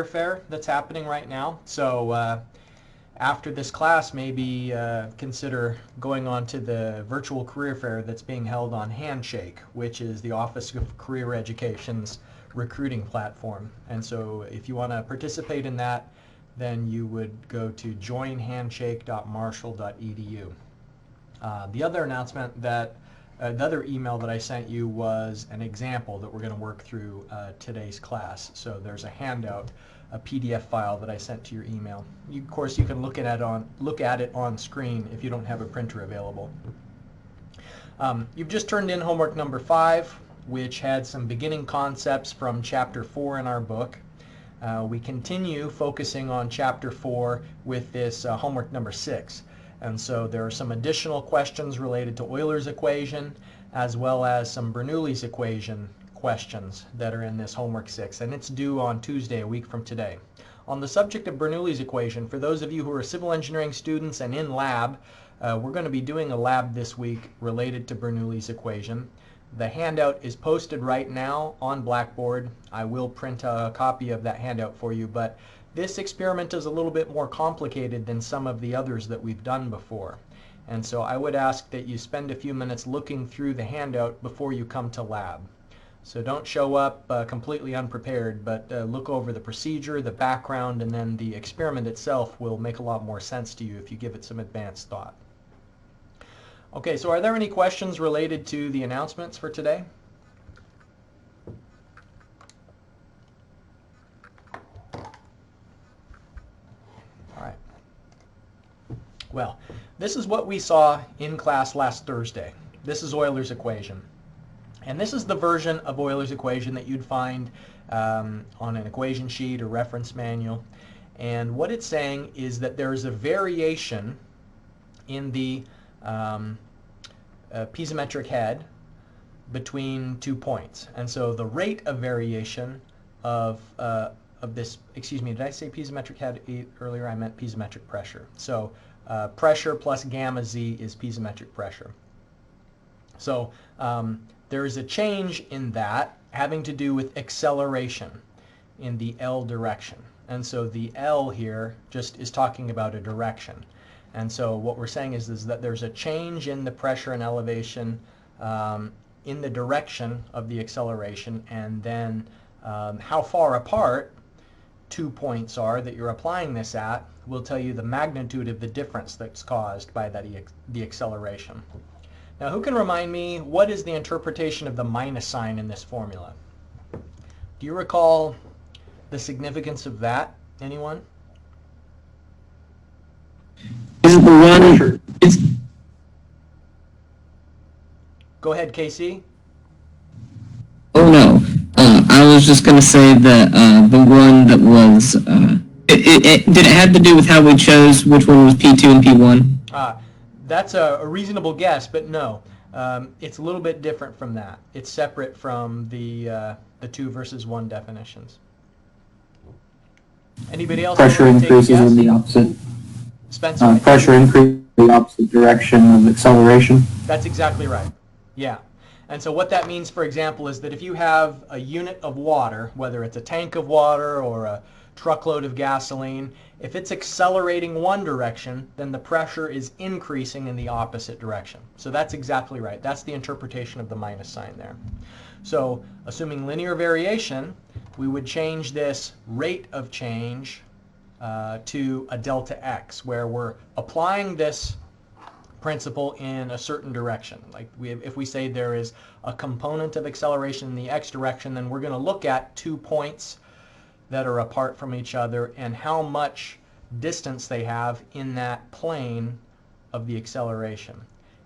fair that's happening right now. So after this class, maybe consider going on to the virtual career fair that's being held on Handshake, which is the Office of Career Education's recruiting platform. And so if you want to participate in that, then you would go to joinhandshake.marshall.edu. The other announcement that the other email that I sent you was an example that we're going to work through today's class. So there's a handout, a PDF file that I sent to your email. Of course, you can look at it on screen if you don't have a printer available. You've just turned in homework number 5, which had some beginning concepts from chapter 4 in our book. We continue focusing on chapter 4 with this homework number 6. And so there are some additional questions related to Euler's equation, as well as some Bernoulli's equation questions that are in this homework 6, and it's due on Tuesday, a week from today. On the subject of Bernoulli's equation, for those of you who are civil engineering students and in lab, we're going to be doing a lab this week related to Bernoulli's equation. The handout is posted right now on Blackboard. I will print a copy of that handout for you, but this experiment is a little bit more complicated than some of the others that we've done before. And so I would ask that you spend a few minutes looking through the handout before you come to lab. So don't show up completely unprepared, but look over the procedure, the background, and then the experiment itself will make a lot more sense to you if you give it some advanced thought. Okay, so are there any questions related to the announcements for today? Well, this is what we saw in class last Thursday. This is Euler's equation. And this is the version of Euler's equation that you'd find on an equation sheet or reference manual. And what it's saying is that there is a variation in the piezometric head between 2 points. And so the rate of variation of this, excuse me, did I say piezometric head earlier? I meant piezometric pressure. So pressure plus gamma z is piezometric pressure. So there is a change in that having to do with acceleration in the L direction. And so the L here just is talking about a direction. And so what we're saying is that there's a change in the pressure and elevation in the direction of the acceleration, and then how far apart 2 points are that you're applying this at will tell you the magnitude of the difference that's caused by the acceleration. Now, who can remind me what is the interpretation of the minus sign in this formula? Do you recall the significance of that? Anyone? Is the one? It's. Go ahead, Casey. Oh no, I was just going to say that the one that was. Did it have to do with how we chose which one was P2 and P1? That's a reasonable guess, but no. It's a little bit different from that. It's separate from the 2 versus 1 definitions. Anybody else? Pressure increases in the opposite. Spencer? Pressure increases in the opposite direction of acceleration. That's exactly right. Yeah. And so what that means, for example, is that if you have a unit of water, whether it's a tank of water or a truckload of gasoline, if it's accelerating one direction, then the pressure is increasing in the opposite direction. So that's exactly right. That's the interpretation of the minus sign there. So assuming linear variation, we would change this rate of change to a delta x, where we're applying this principle in a certain direction. Like if we say there is a component of acceleration in the x direction, then we're going to look at 2 points that are apart from each other and how much distance they have in that plane of the acceleration.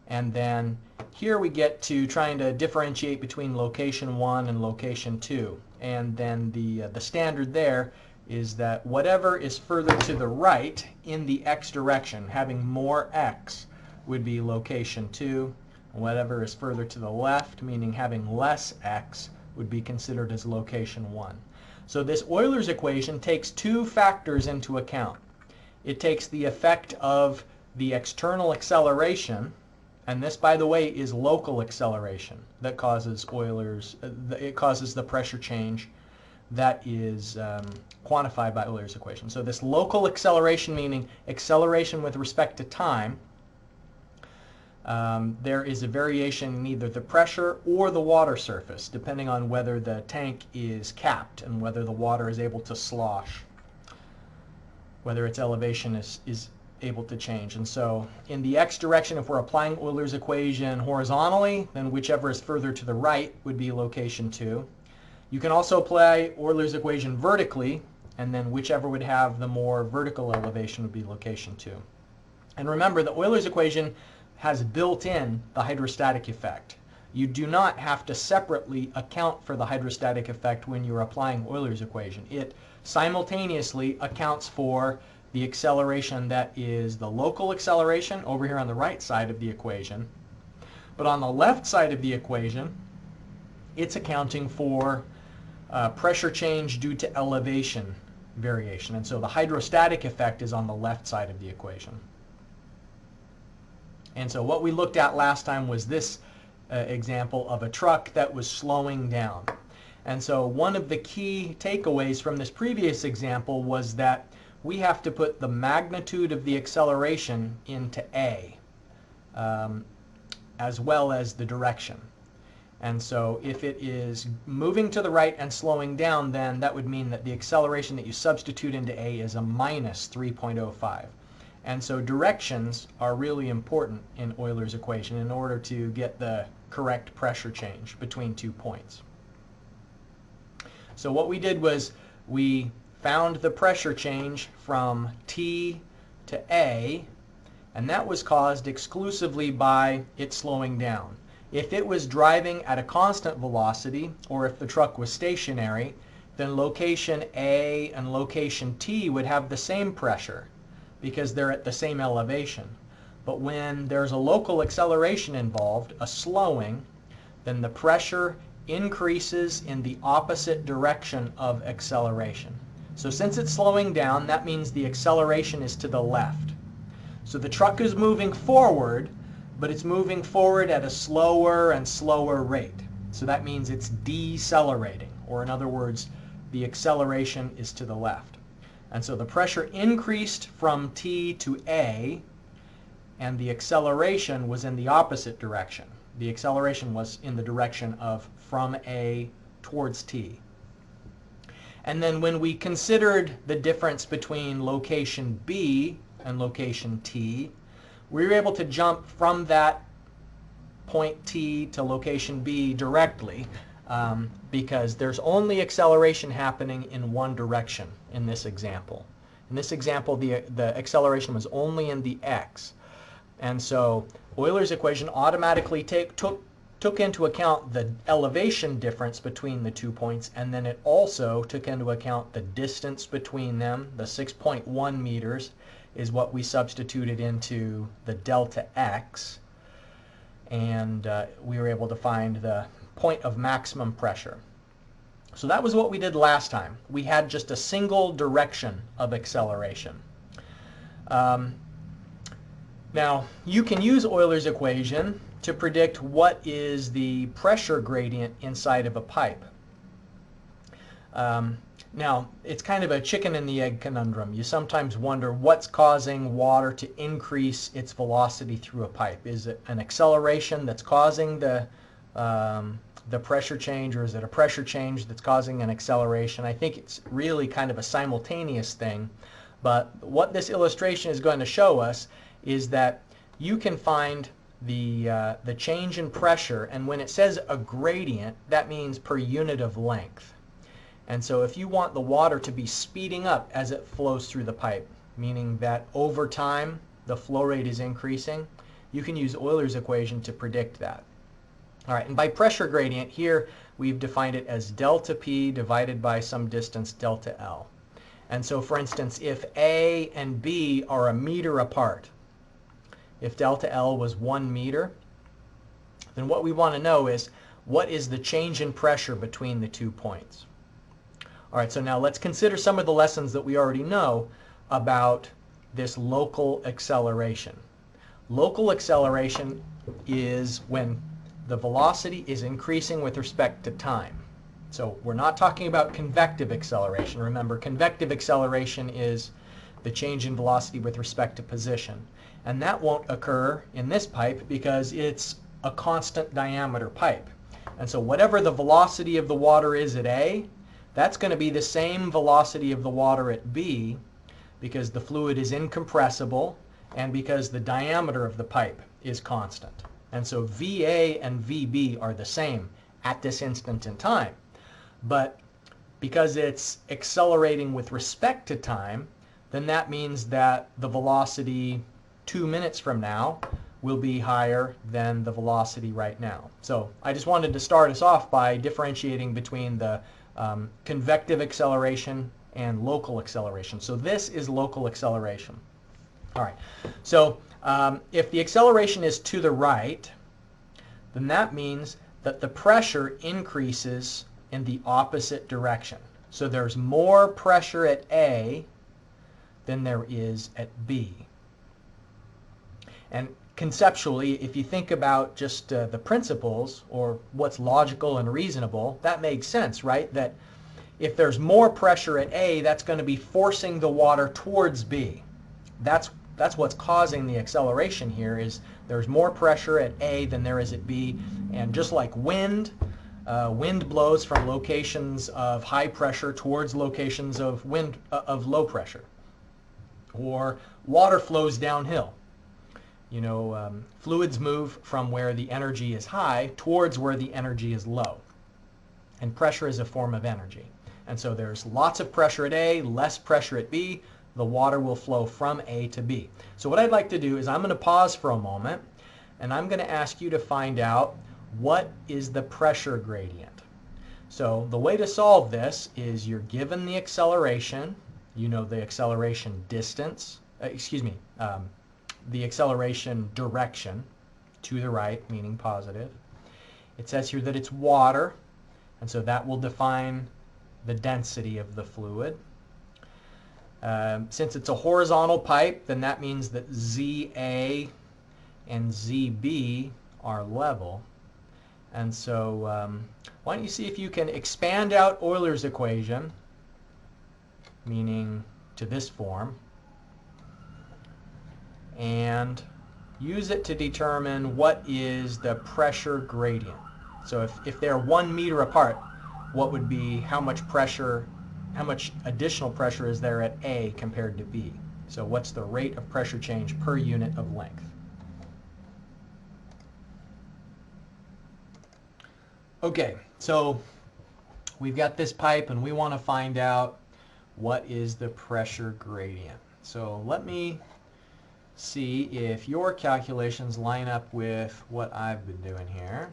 And then here we get to trying to differentiate between location 1 and location 2. And then the standard there is that whatever is further to the right in the x direction, having more x, would be location 2. And whatever is further to the left, meaning having less x, would be considered as location 1. So this Euler's equation takes 2 factors into account. It takes the effect of the external acceleration, and this, by the way, is local acceleration that causes it causes the pressure change that is quantified by Euler's equation. So this local acceleration, meaning acceleration with respect to time, there is a variation in either the pressure or the water surface, depending on whether the tank is capped and whether the water is able to slosh, whether its elevation is able to change. And so in the x direction, if we're applying Euler's equation horizontally, then whichever is further to the right would be location 2. You can also apply Euler's equation vertically, and then whichever would have the more vertical elevation would be location 2. And remember that Euler's equation has built in the hydrostatic effect. You do not have to separately account for the hydrostatic effect when you're applying Euler's equation. It simultaneously accounts for the acceleration that is the local acceleration over here on the right side of the equation. But on the left side of the equation, it's accounting for pressure change due to elevation variation. And so the hydrostatic effect is on the left side of the equation. And so what we looked at last time was this example of a truck that was slowing down. And so one of the key takeaways from this previous example was that we have to put the magnitude of the acceleration into A, as well as the direction. And so if it is moving to the right and slowing down, then that would mean that the acceleration that you substitute into A is a minus 3.05. And so directions are really important in Euler's equation in order to get the correct pressure change between 2 points. So what we did was we found the pressure change from T to A, and that was caused exclusively by it slowing down. If it was driving at a constant velocity, or if the truck was stationary, then location A and location T would have the same pressure because they're at the same elevation. But when there's a local acceleration involved, a slowing, then the pressure increases in the opposite direction of acceleration. So since it's slowing down, that means the acceleration is to the left. So the truck is moving forward, but it's moving forward at a slower and slower rate. So that means it's decelerating, or in other words, the acceleration is to the left. And so the pressure increased from T to A, and the acceleration was in the opposite direction. The acceleration was in the direction of from A towards T. And then when we considered the difference between location B and location T, we were able to jump from that point T to location B directly because there's only acceleration happening in one direction in this example. In this example, the acceleration was only in the x. And so Euler's equation automatically took into account the elevation difference between the 2 points, and then it also took into account the distance between them. The 6.1 meters is what we substituted into the delta x, and we were able to find the point of maximum pressure. So that was what we did last time. We had just a single direction of acceleration. Now, you can use Euler's equation to predict what is the pressure gradient inside of a pipe. Now, it's kind of a chicken and the egg conundrum. You sometimes wonder what's causing water to increase its velocity through a pipe. Is it an acceleration that's causing the pressure change, or is it a pressure change that's causing an acceleration? I think it's really kind of a simultaneous thing. But what this illustration is going to show us is that you can find the change in pressure, and when it says a gradient, that means per unit of length. And so if you want the water to be speeding up as it flows through the pipe, meaning that over time the flow rate is increasing, you can use Euler's equation to predict that. All right, and by pressure gradient here, we've defined it as delta P divided by some distance delta L. And so for instance, if A and B are a meter apart, if delta L was 1 meter, then what we want to know is what is the change in pressure between the 2 points. All right, so now let's consider some of the lessons that we already know about this local acceleration. Local acceleration is when the velocity is increasing with respect to time. So we're not talking about convective acceleration. Remember, convective acceleration is the change in velocity with respect to position. And that won't occur in this pipe because it's a constant diameter pipe. And so whatever the velocity of the water is at A, that's going to be the same velocity of the water at B, because the fluid is incompressible and because the diameter of the pipe is constant. And so VA and VB are the same at this instant in time. But because it's accelerating with respect to time, then that means that the velocity 2 minutes from now will be higher than the velocity right now. So I just wanted to start us off by differentiating between the convective acceleration and local acceleration. So this is local acceleration. All right. So if the acceleration is to the right, then that means that the pressure increases in the opposite direction. So there's more pressure at A than there is at B. And conceptually, if you think about just the principles or what's logical and reasonable, that makes sense, right? That if there's more pressure at A, that's going to be forcing the water towards B. That's what's causing the acceleration here, is there's more pressure at A than there is at B. And just like wind, wind blows from locations of high pressure towards locations of low pressure. Or water flows downhill. You know, fluids move from where the energy is high towards where the energy is low. And pressure is a form of energy. And so there's lots of pressure at A, less pressure at B. The water will flow from A to B. So what I'd like to do is I'm going to pause for a moment, and I'm going to ask you to find out what is the pressure gradient. So the way to solve this is you're given the acceleration, you know the acceleration distance, the acceleration direction to the right, meaning positive. It says here that it's water, and so that will define the density of the fluid. Since it's a horizontal pipe, then that means that ZA and ZB are level. And so why don't you see if you can expand out Euler's equation, meaning to this form, and use it to determine what is the pressure gradient. So if they're 1 meter apart, what would be how much additional pressure is there at A compared to B? So what's the rate of pressure change per unit of length? Okay, so we've got this pipe and we want to find out what is the pressure gradient. So let me see if your calculations line up with what I've been doing here.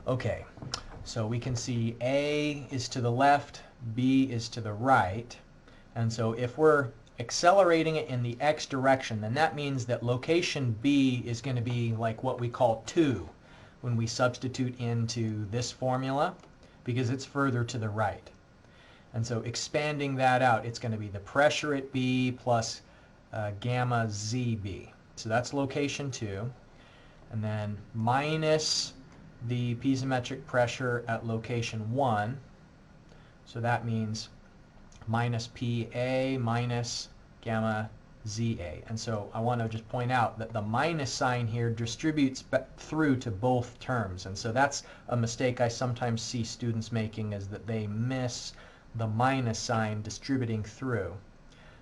Okay, so we can see A is to the left, B is to the right, and so if we're accelerating it in the x direction, then that means that location B is going to be like what we call 2 when we substitute into this formula, because it's further to the right. And so expanding that out, it's going to be the pressure at B plus gamma ZB. So that's location 2. And then minus the piezometric pressure at location 1. So that means minus PA minus gamma ZA. And so I want to just point out that the minus sign here distributes through to both terms. And so that's a mistake I sometimes see students making, is that they miss the minus sign distributing through.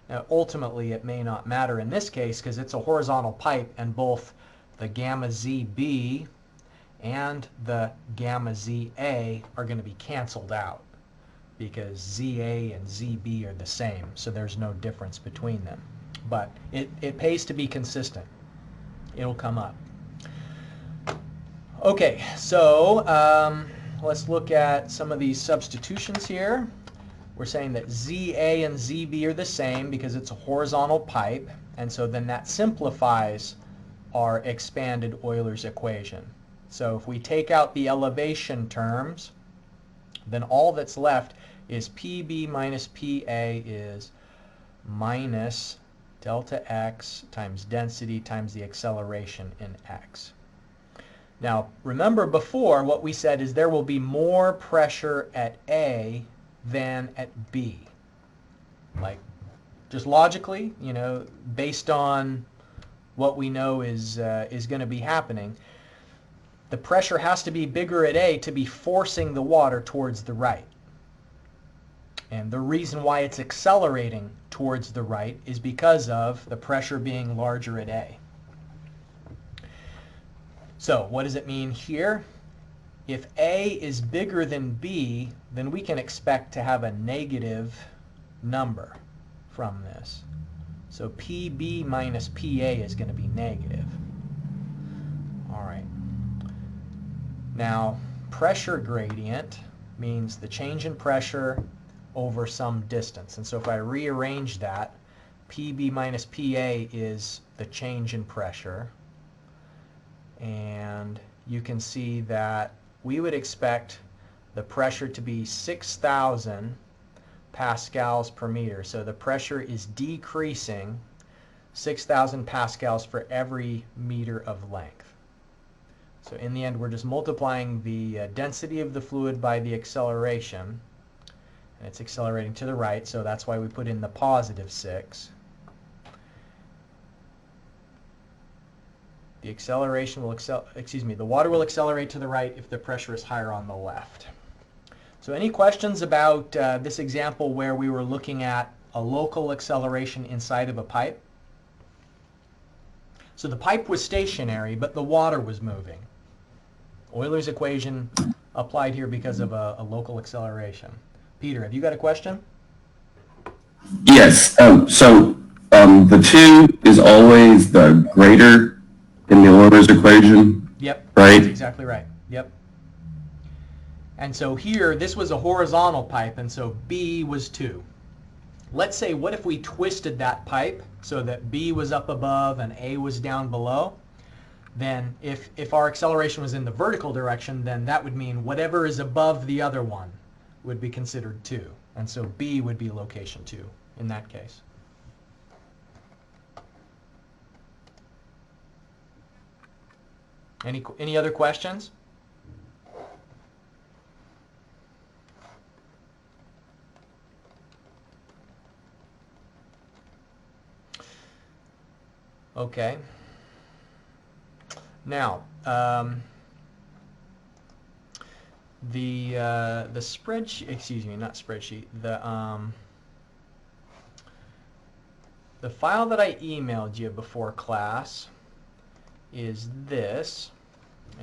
Now ultimately it may not matter in this case because it's a horizontal pipe, and both the gamma ZB and the gamma ZA are going to be canceled out because ZA and ZB are the same, so there's no difference between them. But it pays to be consistent. It'll come up. Okay, so let's look at some of these substitutions here. We're saying that ZA and ZB are the same because it's a horizontal pipe, and so then that simplifies our expanded Euler's equation. So if we take out the elevation terms, then all that's left is PB minus PA is minus delta x times density times the acceleration in x. Now, remember before what we said is there will be more pressure at A than at B. Like, just logically, you know, based on what we know is going to be happening, the pressure has to be bigger at A to be forcing the water towards the right. And the reason why it's accelerating towards the right is because of the pressure being larger at A. So what does it mean here? If A is bigger than B, then we can expect to have a negative number from this. So PB minus PA is going to be negative. All right. Now, pressure gradient means the change in pressure over some distance. And so if I rearrange that, PB minus PA is the change in pressure. And you can see that we would expect the pressure to be 6,000 pascals per meter. So the pressure is decreasing 6,000 pascals for every meter of length. So in the end, we're just multiplying the density of the fluid by the acceleration. And it's accelerating to the right, so that's why we put in the positive 6. The acceleration will the water will accelerate to the right if the pressure is higher on the left. So any questions about this example where we were looking at a local acceleration inside of a pipe? So the pipe was stationary, but the water was moving. Euler's equation applied here because of a local acceleration. Peter, have you got a question? Yes. The 2 is always the greater in the Euler's equation. Yep. Right? That's exactly right. Yep. And so here, this was a horizontal pipe, and so B was 2. Let's say, what if we twisted that pipe so that B was up above and A was down below? Then if our acceleration was in the vertical direction, then that would mean whatever is above the other one would be considered 2. And so B would be location 2 in that case. Any other questions? Okay. Now, the spreadsheet, excuse me, not spreadsheet, the file that I emailed you before class is this.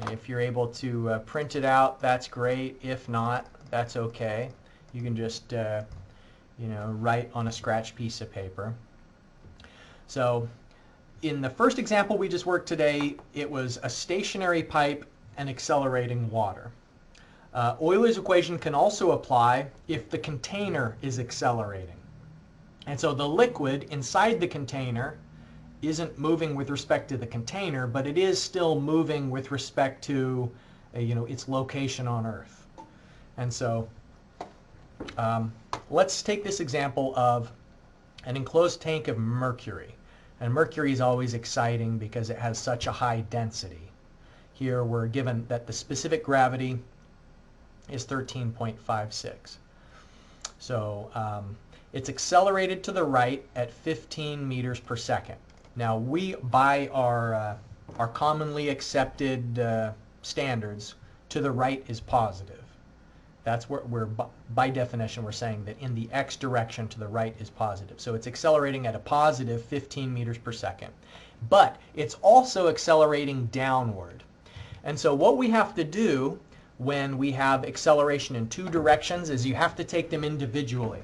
And if you're able to print it out, that's great. If not, that's okay. You can just write on a scratch piece of paper. So in the first example we just worked today, it was a stationary pipe and accelerating water. Euler's equation can also apply if the container is accelerating. And so the liquid inside the container isn't moving with respect to the container, but it is still moving with respect to its location on Earth. And so let's take this example of an enclosed tank of mercury. And mercury is always exciting because it has such a high density. Here we're given that the specific gravity is 13.56. So it's accelerated to the right at 15 meters per second. Now we, by our commonly accepted standards, to the right is positive. That's where we're, by definition, we're saying that in the x direction to the right is positive. So it's accelerating at a positive 15 meters per second. But it's also accelerating downward. And so what we have to do when we have acceleration in two directions is you have to take them individually.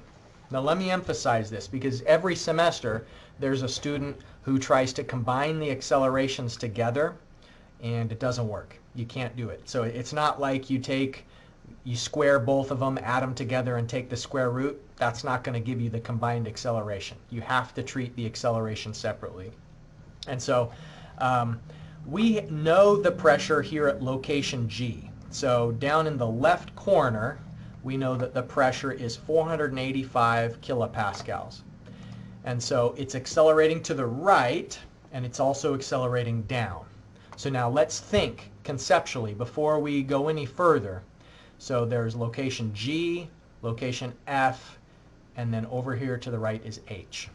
Now let me emphasize this, because every semester there's a student who tries to combine the accelerations together and it doesn't work. You can't do it. So it's not like you square both of them, add them together and take the square root. That's not going to give you the combined acceleration. You have to treat the acceleration separately. And so we know the pressure here at location G. So down in the left corner, we know that the pressure is 485 kilopascals. And so it's accelerating to the right, and it's also accelerating down. So now let's think conceptually before we go any further. So there's location G, location F, and then over here to the right is H.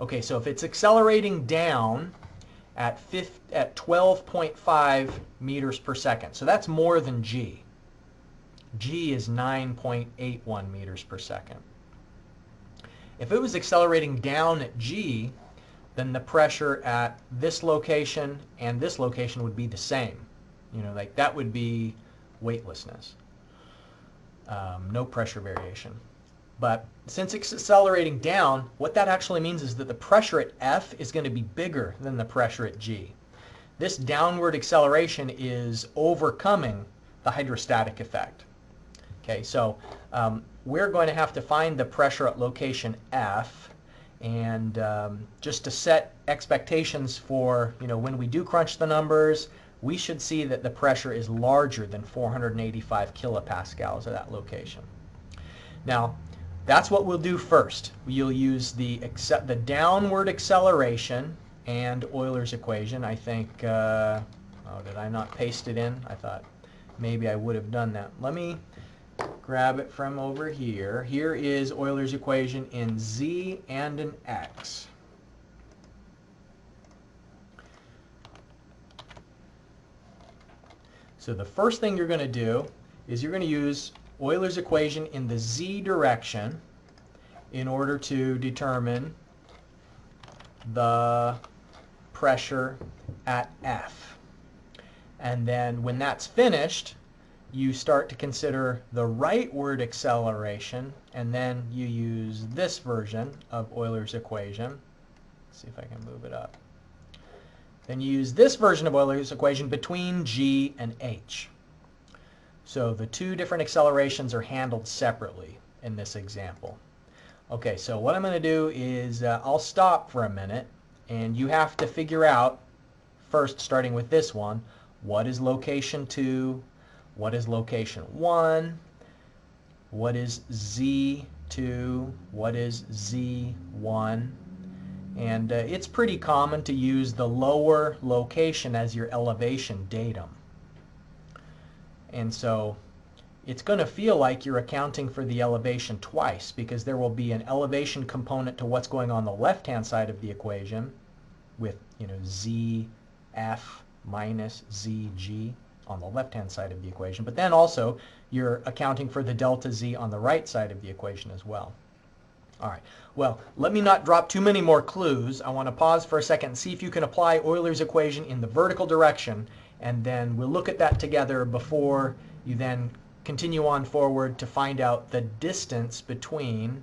Okay, so if it's accelerating down at 12.5 meters per second, so that's more than G. G is 9.81 meters per second. If it was accelerating down at G, then the pressure at this location and this location would be the same. You know, like that would be weightlessness. No pressure variation. But since it's accelerating down, what that actually means is that the pressure at F is going to be bigger than the pressure at G. This downward acceleration is overcoming the hydrostatic effect. Okay, so we're going to have to find the pressure at location F, and just to set expectations for, you know, when we do crunch the numbers, we should see that the pressure is larger than 485 kilopascals at that location. Now, that's what we'll do first. You'll use the downward acceleration and Euler's equation. I think, oh, did I not paste it in? I thought maybe I would have done that. Let me grab it from over here. Here is Euler's equation in Z and in X. So the first thing you're going to do is you're going to use Euler's equation in the Z direction in order to determine the pressure at F. And then when that's finished, you start to consider the rightward acceleration, and then you use this version of Euler's equation. Let's see if I can move it up. Then you use this version of Euler's equation between G and H. So the two different accelerations are handled separately in this example. Okay, so what I'm going to do is I'll stop for a minute, and you have to figure out, first starting with this one, what is location 2, what is location 1, what is Z2, what is Z1. And it's pretty common to use the lower location as your elevation datum. And so it's going to feel like you're accounting for the elevation twice, because there will be an elevation component to what's going on the left-hand side of the equation with, you know, ZF minus ZG on the left-hand side of the equation. But then also you're accounting for the delta Z on the right side of the equation as well. All right, well, let me not drop too many more clues. I want to pause for a second and see if you can apply Euler's equation in the vertical direction, and then we'll look at that together before you then continue on forward to find out the distance between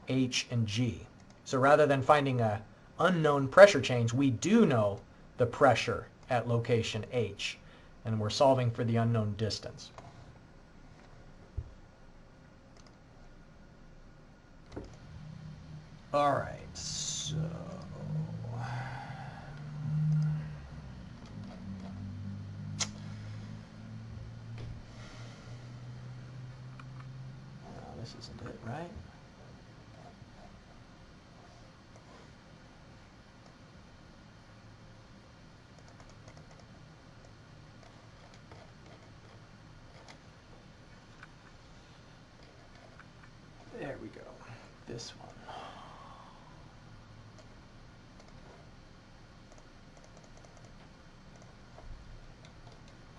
H and G. So rather than finding an unknown pressure change, we do know the pressure at location H, and we're solving for the unknown distance. All right, so this isn't it, right? There we go. This one.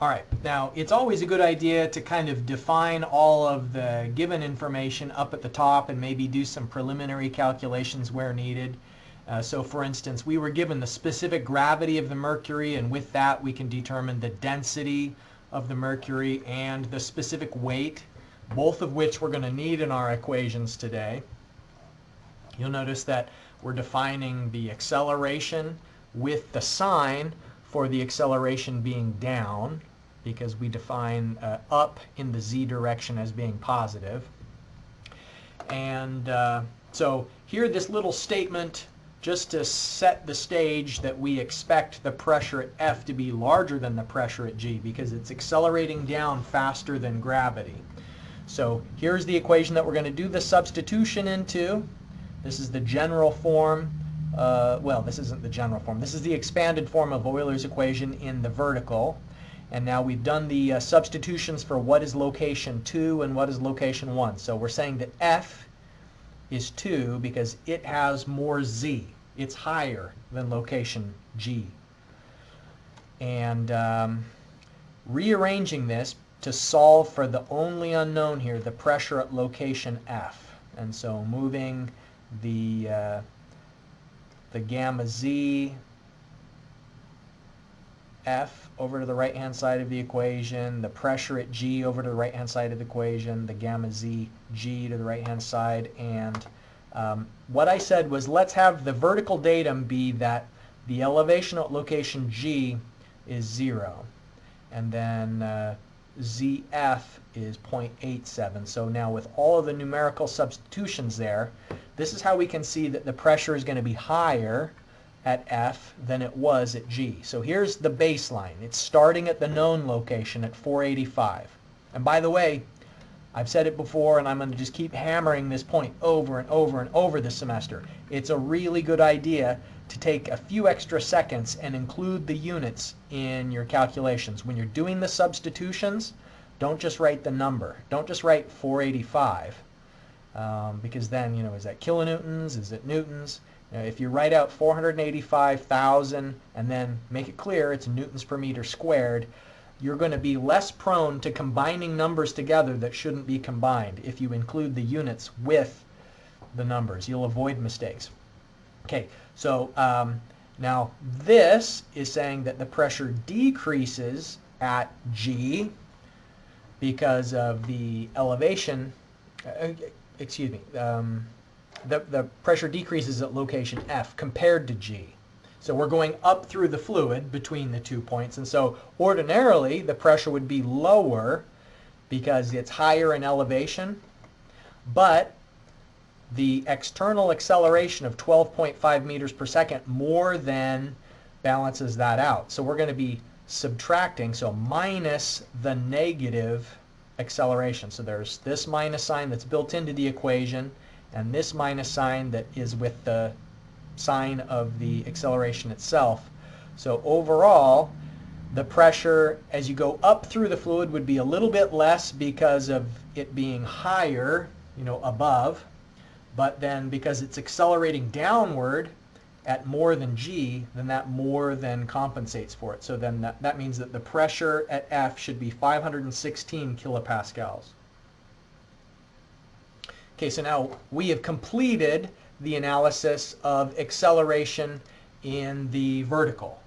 All right, now it's always a good idea to kind of define all of the given information up at the top and maybe do some preliminary calculations where needed. So for instance, we were given the specific gravity of the mercury, and with that we can determine the density of the mercury and the specific weight, both of which we're going to need in our equations today. You'll notice that we're defining the acceleration with the sign for the acceleration being down, because we define up in the Z direction as being positive. And so here, this little statement, just to set the stage that we expect the pressure at F to be larger than the pressure at G, because it's accelerating down faster than gravity. So here's the equation that we're going to do the substitution into. This is the general form. Well, this isn't the general form. This is the expanded form of Euler's equation in the vertical. And now we've done the substitutions for what is location 2 and what is location 1. So we're saying that F is 2 because it has more Z. It's higher than location G. And rearranging this to solve for the only unknown here, the pressure at location F. And so moving the gamma Z F over to the right-hand side of the equation, the pressure at G over to the right-hand side of the equation, the gamma Z G to the right-hand side, and what I said was let's have the vertical datum be that the elevation at location G is 0, and then ZF is 0.87. So now with all of the numerical substitutions there, this is how we can see that the pressure is going to be higher at F than it was at G. So here's the baseline. It's starting at the known location at 485. And by the way, I've said it before and I'm going to just keep hammering this point over and over and over this semester. It's a really good idea to take a few extra seconds and include the units in your calculations. When you're doing the substitutions, don't just write the number. Don't just write 485 because then, is that kilonewtons? Is it newtons? If you write out 485,000 and then make it clear it's newtons per meter squared, you're going to be less prone to combining numbers together that shouldn't be combined if you include the units with the numbers. You'll avoid mistakes. Okay, so now this is saying that the pressure decreases at G because of the elevation, the pressure decreases at location F compared to G. So we're going up through the fluid between the 2 points, and so ordinarily the pressure would be lower because it's higher in elevation, but the external acceleration of 12.5 meters per second more than balances that out. So we're going to be subtracting, so minus the negative acceleration. So there's this minus sign that's built into the equation, and this minus sign that is with the sign of the acceleration itself. So overall, the pressure as you go up through the fluid would be a little bit less because of it being higher, above, but then because it's accelerating downward at more than G, then that more than compensates for it. So then that means that the pressure at F should be 516 kilopascals. Okay, so now we have completed the analysis of acceleration in the vertical.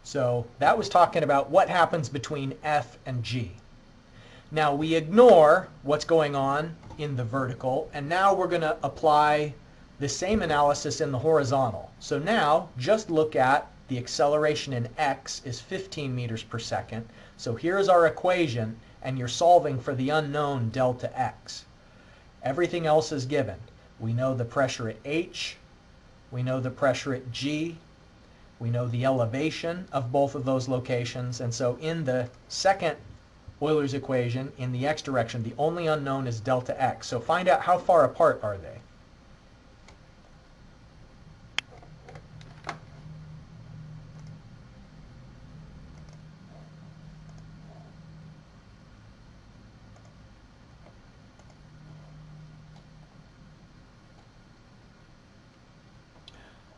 So that was talking about what happens between F and G. Now we ignore what's going on in the vertical, and now we're going to apply the same analysis in the horizontal. So now just look at the acceleration in X is 15 meters per second. So here's our equation, and you're solving for the unknown delta X. Everything else is given. We know the pressure at H, we know the pressure at G, we know the elevation of both of those locations, and so in the second Euler's equation, in the X direction, the only unknown is delta X. So find out how far apart are they.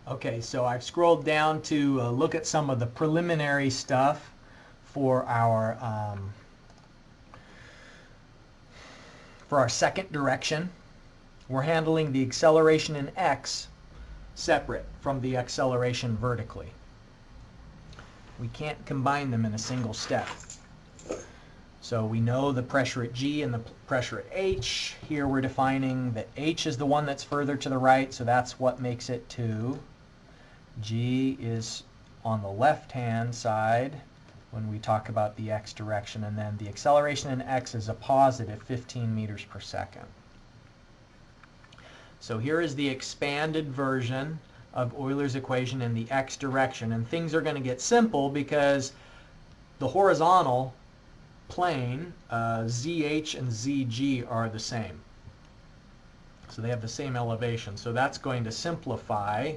Okay, so I've scrolled down to look at some of the preliminary stuff for our second direction. We're handling the acceleration in X separate from the acceleration vertically. We can't combine them in a single step. So we know the pressure at G and the pressure at H. Here we're defining that H is the one that's further to the right, so that's what makes it 2. G is on the left-hand side when we talk about the X direction, and then the acceleration in X is a positive 15 meters per second. So here is the expanded version of Euler's equation in the X direction, and things are going to get simple because the horizontal plane, ZH and ZG are the same. So they have the same elevation. So that's going to simplify,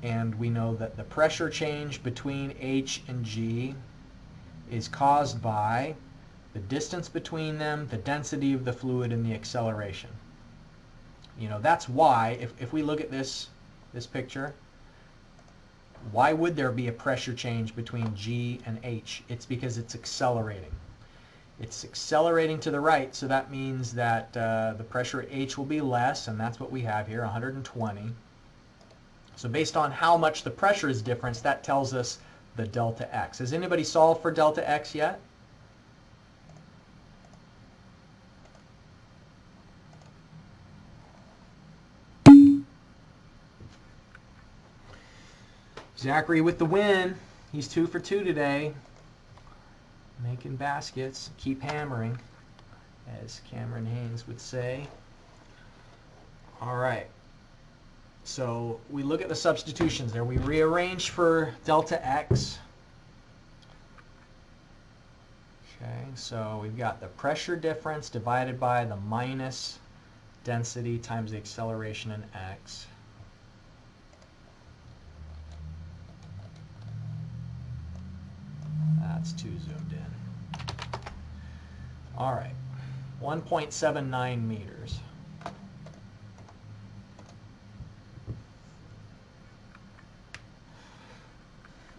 and we know that the pressure change between H and G is caused by the distance between them, the density of the fluid, and the acceleration. You know, that's why, if we look at this picture, why would there be a pressure change between G and H? It's because it's accelerating. It's accelerating to the right, so that means that the pressure at H will be less, and that's what we have here, 120. So based on how much the pressure is different, that tells us the delta X. Has anybody solved for delta X yet? Zachary with the win. He's 2 for 2 today. Making baskets. Keep hammering, as Cameron Haynes would say. All right. So we look at the substitutions there. We rearrange for delta X. Okay, so we've got the pressure difference divided by the minus density times the acceleration in X. That's too zoomed in. All right, 1.79 meters.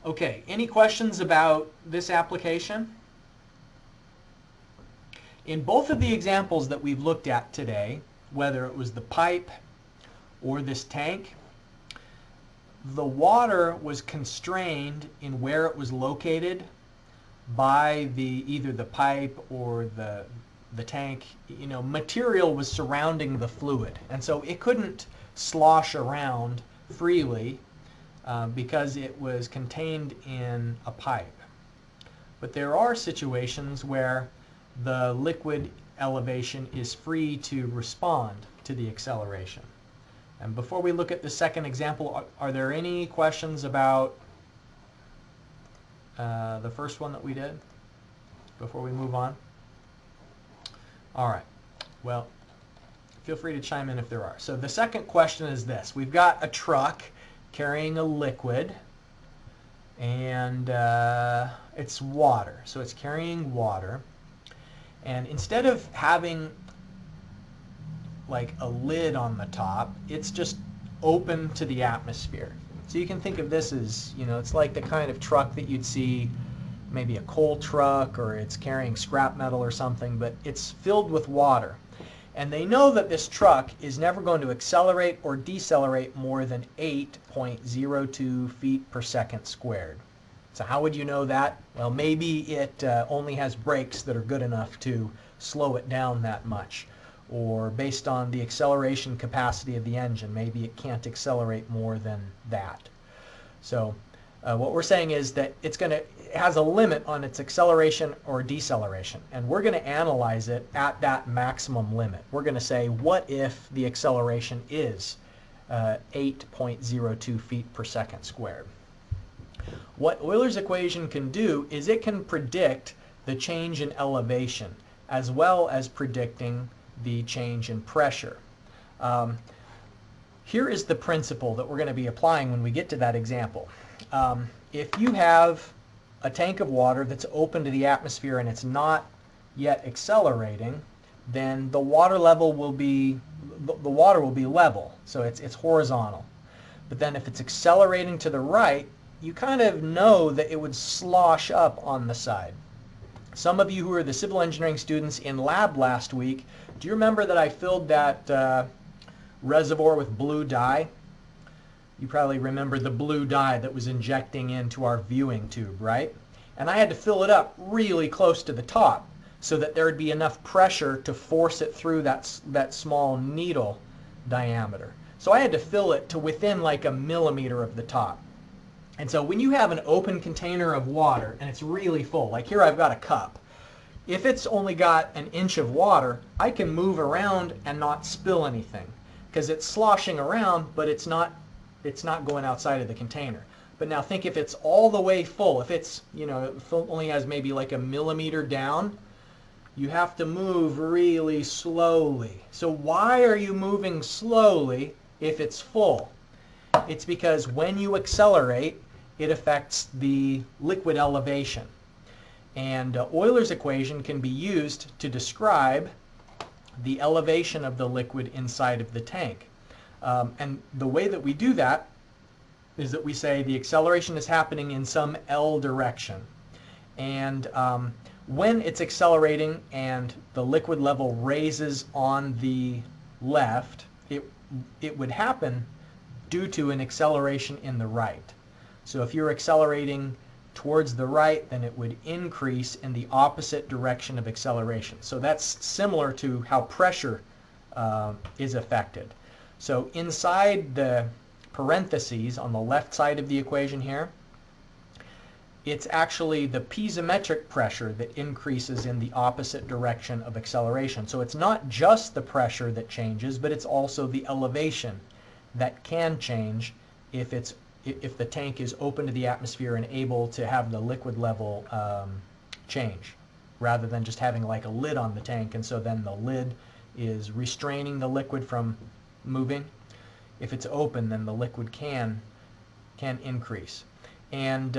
Okay, any questions about this application? In both of the examples that we've looked at today, whether it was the pipe or this tank, the water was constrained in where it was located by either the pipe or the tank. You know, material was surrounding the fluid, and so it couldn't slosh around freely because it was contained in a pipe. But there are situations where the liquid elevation is free to respond to the acceleration. And before we look at the second example, are there any questions about the first one that we did before we move on? All right. Well, feel free to chime in if there are. So the second question is this. We've got a truck carrying a liquid, and it's water. So it's carrying water. And instead of having like a lid on the top, it's just open to the atmosphere. So you can think of this as, you know, it's like the kind of truck that you'd see, maybe a coal truck, or it's carrying scrap metal or something, but it's filled with water. And they know that this truck is never going to accelerate or decelerate more than 8.02 feet per second squared. So how would you know that? Well, maybe it only has brakes that are good enough to slow it down that much. Or based on the acceleration capacity of the engine, maybe it can't accelerate more than that. So what we're saying is that it has a limit on its acceleration or deceleration, and we're going to analyze it at that maximum limit. We're going to say, what if the acceleration is 8.02 feet per second squared? What Euler's equation can do is it can predict the change in elevation as well as predicting the change in pressure. Here is the principle that we're going to be applying when we get to that example. If you have a tank of water that's open to the atmosphere and it's not yet accelerating, then the water level will be level, so it's horizontal. But then if it's accelerating to the right, you kind of know that it would slosh up on the side. Some of you who are the civil engineering students in lab last week, do you remember that I filled that reservoir with blue dye? You probably remember the blue dye that was injecting into our viewing tube, right? And I had to fill it up really close to the top so that there would be enough pressure to force it through that small needle diameter. So I had to fill it to within like a millimeter of the top. And so when you have an open container of water and it's really full, like here I've got a cup, if it's only got an inch of water, I can move around and not spill anything because it's sloshing around, but it's not going outside of the container. But now think if it's all the way full, if it's, you know, it only has maybe like a millimeter down, you have to move really slowly. So why are you moving slowly if it's full? It's because when you accelerate, it affects the liquid elevation. And Euler's equation can be used to describe the elevation of the liquid inside of the tank. And the way that we do that is that we say the acceleration is happening in some L direction. And when it's accelerating and the liquid level raises on the left, it would happen due to an acceleration in the right. So if you're accelerating towards the right, then it would increase in the opposite direction of acceleration. So that's similar to how pressure is affected. So inside the parentheses on the left side of the equation here, it's actually the piezometric pressure that increases in the opposite direction of acceleration. So it's not just the pressure that changes, but it's also the elevation that can change if the tank is open to the atmosphere and able to have the liquid level change, rather than just having like a lid on the tank, and so then the lid is restraining the liquid from moving. If it's open, then the liquid can increase. And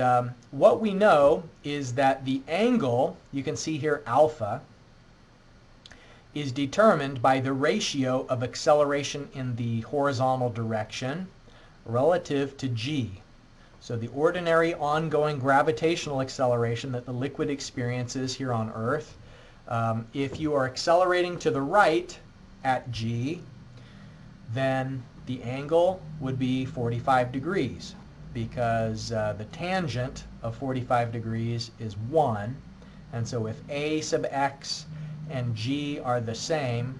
what we know is that the angle, you can see here alpha, is determined by the ratio of acceleration in the horizontal direction relative to g. So the ordinary ongoing gravitational acceleration that the liquid experiences here on Earth, if you are accelerating to the right at g, then the angle would be 45 degrees, because the tangent of 45 degrees is 1. And so if a sub x and g are the same,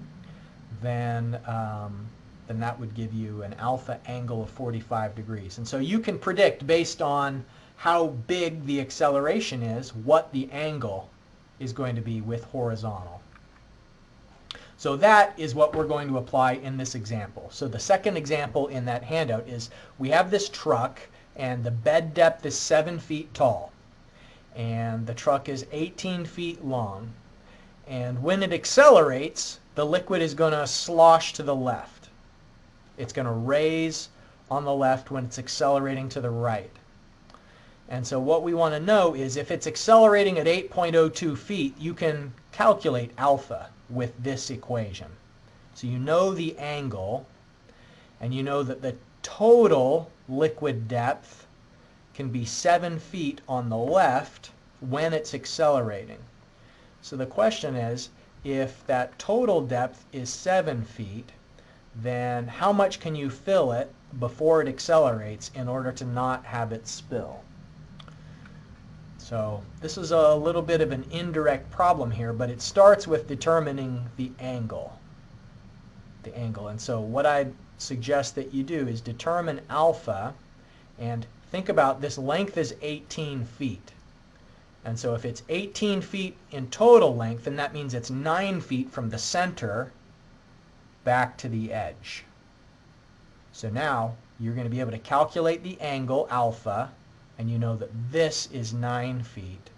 then that would give you an alpha angle of 45 degrees. And so you can predict, based on how big the acceleration is, what the angle is going to be with horizontal. So that is what we're going to apply in this example. So the second example in that handout is we have this truck, and the bed depth is 7 feet tall, and the truck is 18 feet long. And when it accelerates, the liquid is going to slosh to the left. It's going to raise on the left when it's accelerating to the right. And so what we want to know is, if it's accelerating at 8.02 feet, you can calculate alpha with this equation. So you know the angle, and you know that the total liquid depth can be 7 feet on the left when it's accelerating. So the question is, if that total depth is 7 feet, then how much can you fill it before it accelerates in order to not have it spill? So this is a little bit of an indirect problem here, but it starts with determining the angle. And so what I suggest that you do is determine alpha, and think about this length is 18 feet. And so if it's 18 feet in total length, then that means it's 9 feet from the center back to the edge. So now you're going to be able to calculate the angle alpha, and you know that this is 9 feet.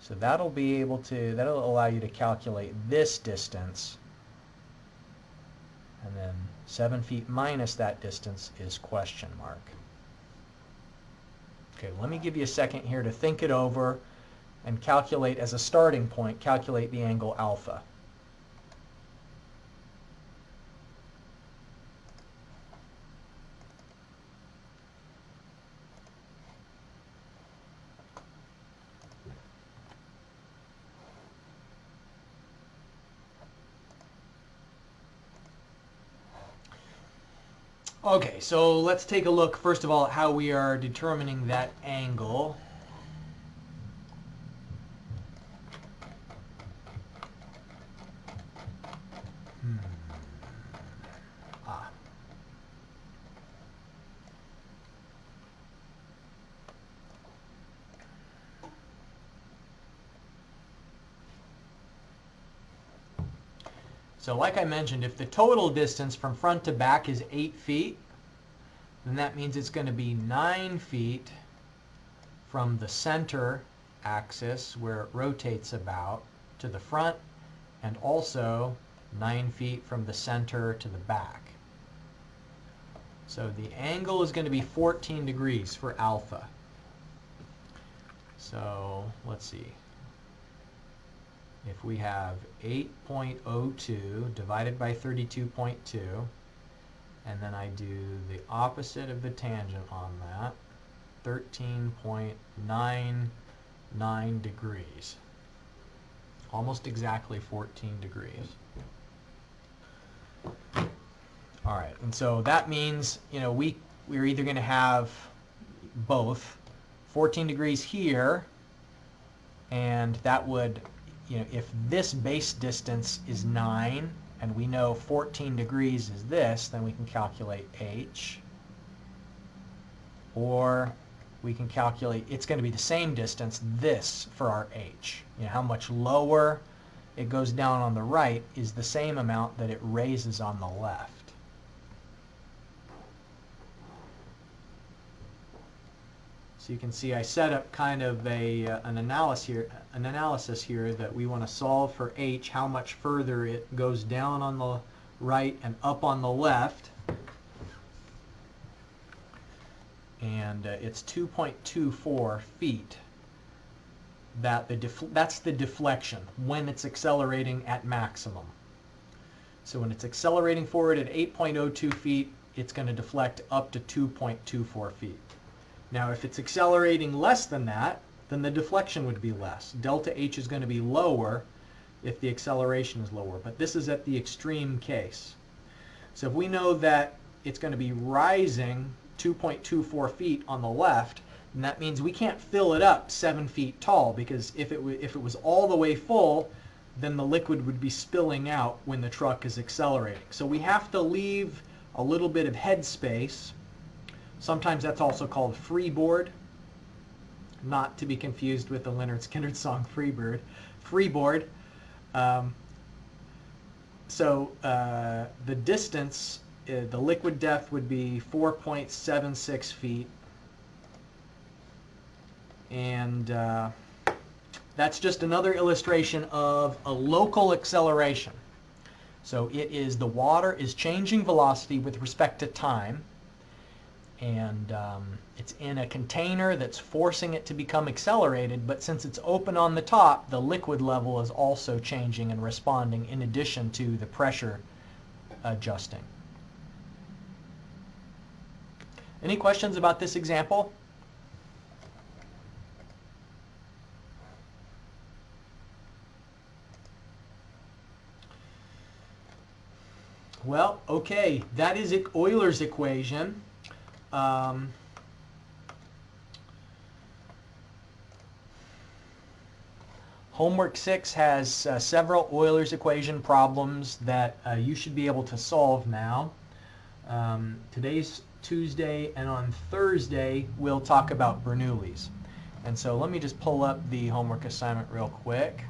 So that'll allow you to calculate this distance, and then 7 feet minus that distance is question mark. Okay, let me give you a second here to think it over and calculate, as a starting point, calculate the angle alpha. Okay, so let's take a look first of all at how we are determining that angle. So like I mentioned, if the total distance from front to back is 8 feet, then that means it's going to be 9 feet from the center axis where it rotates about to the front, and also 9 feet from the center to the back. So the angle is going to be 14 degrees for alpha. So let's see. If we have 8.02 divided by 32.2, and then I do the opposite of the tangent on that, 13.99 degrees. Almost exactly 14 degrees. All right, and so that means, we're either going to have both 14 degrees here, and that would, if this base distance is 9, and we know 14 degrees is this, then we can calculate h. Or we can calculate, it's going to be the same distance, this, for our h. How much lower it goes down on the right is the same amount that it raises on the left. So you can see I set up kind of an analysis here that we want to solve for h, how much further it goes down on the right and up on the left. And it's 2.24 feet. That's the deflection when it's accelerating at maximum. So when it's accelerating forward at 8.02 feet, it's going to deflect up to 2.24 feet. Now, if it's accelerating less than that, then the deflection would be less. Delta H is going to be lower if the acceleration is lower. But this is at the extreme case. So if we know that it's going to be rising 2.24 feet on the left, and that means we can't fill it up 7 feet tall, because if it was all the way full, then the liquid would be spilling out when the truck is accelerating. So we have to leave a little bit of head space. Sometimes that's also called freeboard, not to be confused with the Lynyrd Skynyrd song Freebird. Freeboard. So the distance, the liquid depth would be 4.76 feet. And that's just another illustration of a local acceleration. So it is, the water is changing velocity with respect to time, and it's in a container that's forcing it to become accelerated, but since it's open on the top, the liquid level is also changing and responding in addition to the pressure adjusting. Any questions about this example? Well, okay, that is Euler's equation. Homework 6 has several Euler's equation problems that you should be able to solve now. Today's Tuesday, and on Thursday we'll talk about Bernoulli's. And so let me just pull up the homework assignment real quick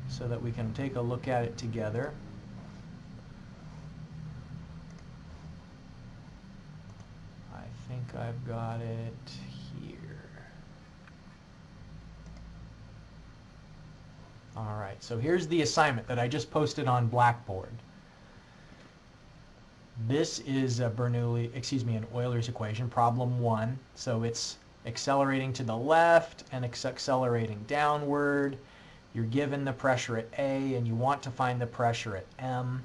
so that we can take a look at it together. I think I've got it here. All right, so here's the assignment that I just posted on Blackboard. This is an Euler's equation, problem 1. So it's accelerating to the left and accelerating downward. You're given the pressure at A and you want to find the pressure at M.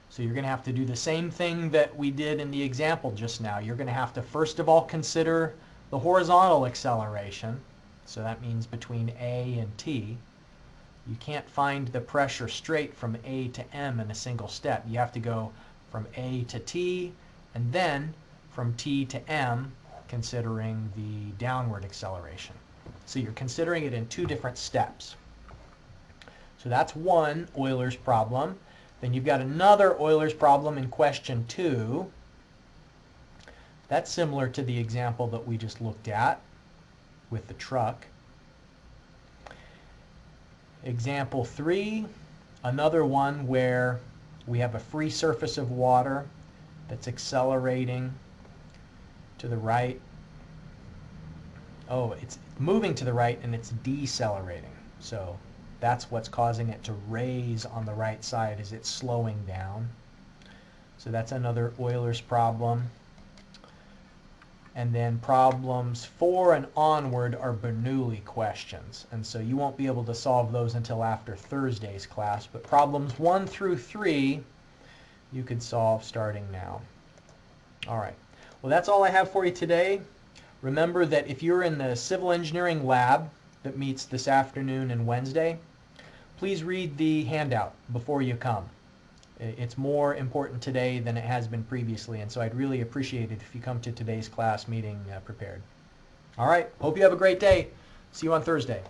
So you're going to have to do the same thing that we did in the example just now. You're going to have to first of all consider the horizontal acceleration. So that means between A and T. You can't find the pressure straight from A to M in a single step. You have to go from A to T, and then from T to M, considering the downward acceleration. So you're considering it in 2 different steps. So that's one Euler's problem. Then you've got another Euler's problem in question 2. That's similar to the example that we just looked at with the truck. Example 3, another one where we have a free surface of water that's accelerating to the right Oh, it's moving to the right and it's decelerating. So that's what's causing it to raise on the right side, is it's slowing down. So that's another Euler's problem. And then problems 4 and onward are Bernoulli questions. And so you won't be able to solve those until after Thursday's class. But problems 1 through 3, you could solve starting now. All right. Well, that's all I have for you today. Remember that if you're in the civil engineering lab that meets this afternoon and Wednesday, please read the handout before you come. It's more important today than it has been previously, and so I'd really appreciate it if you come to today's class meeting prepared. All right, hope you have a great day. See you on Thursday.